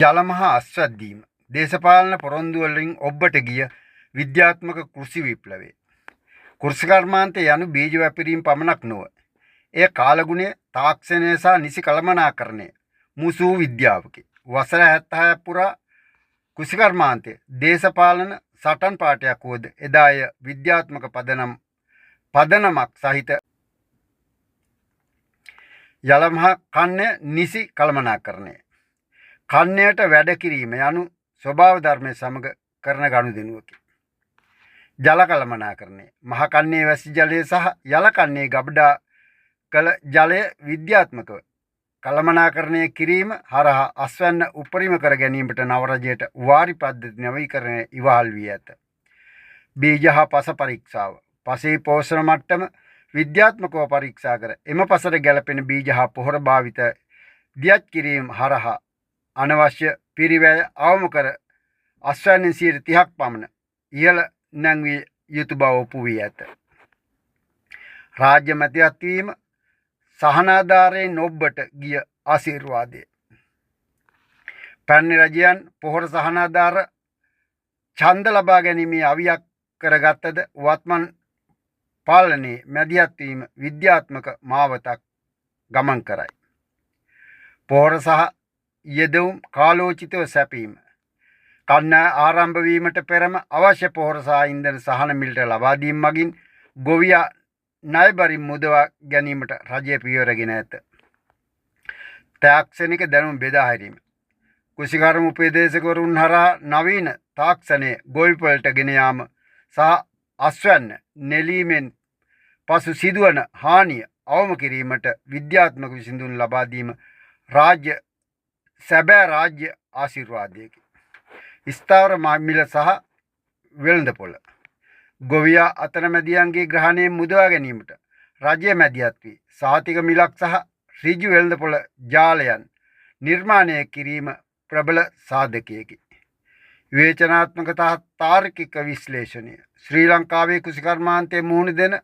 ජලමහා අස්වැද්දීම දේශපාලන පොරොන්දු වලින් ඔබට ගිය විද්‍යාත්මක කෘෂි විප්ලවය. කෘෂිකර්මාන්තය යනු බීජ වැපිරීම පමණක් නොව. එය කාලගුණය, තාක්ෂණය සහ නිසි කළමනාකරණය මුසු විද්‍යාවකි. වසර 76 පුරා කෘෂිකර්මාන්තය දේශපාලන සටන් පාඨයක් වුවද එදාය විද්‍යාත්මක පදනමක් සහිත යලමහා කන්‍ය නිසි කළමනාකරණය. කන්‍යයට වැඩ කිරීම යනු ස්වභාව ධර්මයේ සමග කරන ගනුදෙනුවකි. ජල කළමනාකරණය මහ කන්නේ වැසි ජලය සහ යල කන්නේ ගබඩා කළ ජලය විද්‍යාත්මකව කළමනාකරණය කිරීම හරහා අස්වැන්න උපරිම කර ගැනීමට නවරජයට වාරි පද්ධති නවීකරණය ඉවහල් වී ඇත. බීජ හා පස පරීක්ෂාව පසේ පෝෂණ මට්ටම විද්‍යාත්මකව පරීක්ෂා කර එම පසට ගැලපෙන බීජ හා පොහොර භාවිත දියත් කිරීම හරහා අනවශ්‍ය පිරිවැය අවම කර අස්වැන්නෙන් 30ක් පමණ ඉහළ නැංවිය යුතු බව ඔප්පු වී ඇත. රාජ්‍ය මැදිහත් වීම සහනාධාරයෙන් ඔබට ගිය ආශිර්වාදය. පැරණි රජයන් පොහොර සහනාධාර ඡන්ද ලබා ගැනීමේ අවියක් කරගත්තද වත්මන් පාලනයේ මැදිහත් වීම විද්‍යාත්මක මාවතක් ගමන් කරයි. පොහොර සහ යෙදවුම් කාලෝචිතව සැපීම. කන්නා ආරම්භ වීමට පෙරම අවශ්‍ය පොහොර සහ ඉන්ධන සහන මිලට ලබා දීම මගින් ගොවියා ණයබරින් මුදවා ගැනීමට රජය පියවරගෙන ඇත. තාක්ෂණික දැනුම බෙදා හැරීම. කෘෂිකර්ම උපදේශකවරුන් හරහා නවීන තාක්ෂණය ගොවිපළට ගෙන යාම සහ අස්වැන්න නෙලීමෙන් පසු සිදුවන හානිය අවම කිරීමට විද්‍යාත්මක විසඳුම් ලබා දීම සැබෑ රාජ්‍ය ආශිර්වාදයකි. ස්ථාවර මිල සහ වෙළඳපොළ. ගොවියා අතරමැදියන්ගේ ග්‍රහණයෙන් මුදවා ගැනීමට රජය මැදිහත් වී සහතික මිලක් සහ ඍජු වෙළඳපොළ ජාලයන් නිර්මාණය කිරීම ප්‍රබල සාධකයකි. විවේචනාත්මක තාර්කික විශ්ලේෂණය ශ්‍රී ලංකාවේ කෘෂිකර්මාන්තයේ මුහුණ දෙන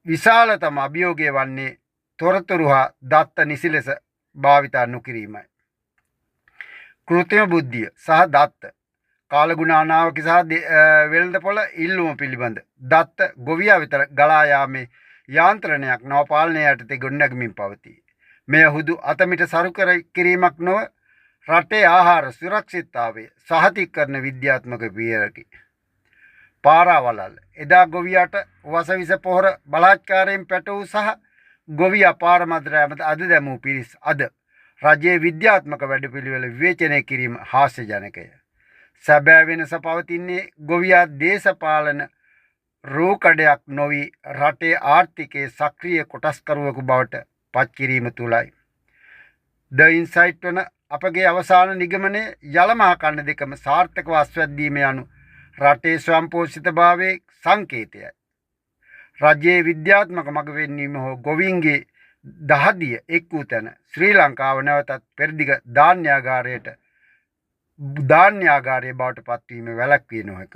විශාලතම අභියෝගය වන්නේ තොරතුරු හා දත්ත නිසි ලෙස භාවිතා නොකිරීමයි. කෘත්‍රිම බුද්ධිය සහ දත්ත කාලගුණ අනාවක සහ වෙළඳපොළ ඉල්ලුම පිළිබඳ දත්ත ගොවියා වෙත ගලා යාමේ යාන්ත්‍රණයක් නව පාලනය යටතේ ගොඩනැගමින් පවතී. මෙය හුදු අතමිට සරු කිරීමක් නොව රටේ ආහාර සුරක්ෂිතතාවය සහතික කරන විද්‍යාත්මක පියවරකි. පාරාවලල් එදා ගොවියාට වසවිස පොහොර බලාත්කාරයෙන් පැටවූ සහ ගොවියා පාර මැද අද දැමූ පිරිස් අද රජයේ විද්‍යාත්මක වැඩපිළිවෙල විවේචනය කිරීම හාස්‍යජනකය. සැබෑ වෙනස පවතින්නේ ගොවියා දේශපාලන රූකඩයක් නොවි රටේ ආර්ථිකයේ සක්‍රීය කොටස්කරුවෙකු බවට පත් කිරීම තුලයි. ද ඉන්සයිට් වන අපගේ අවසාන නිගමනය යලමහා කන්න දෙකම සාර්ථකව අස්වැද්දීම යනු රටේ ස්වයංපෝෂිතභාවයේ සංකේතයයි. රජයේ විද්‍යාත්මක මඟ වෙන්නීම හෝ ගොවීන්ගේ දහදිය එක් වූ තැන ශ්‍රී ලංකාව නැවතත් පෙරදිග ධාන්‍යාගාරය බවට පත්වීම වැළැක්විය නොහැක.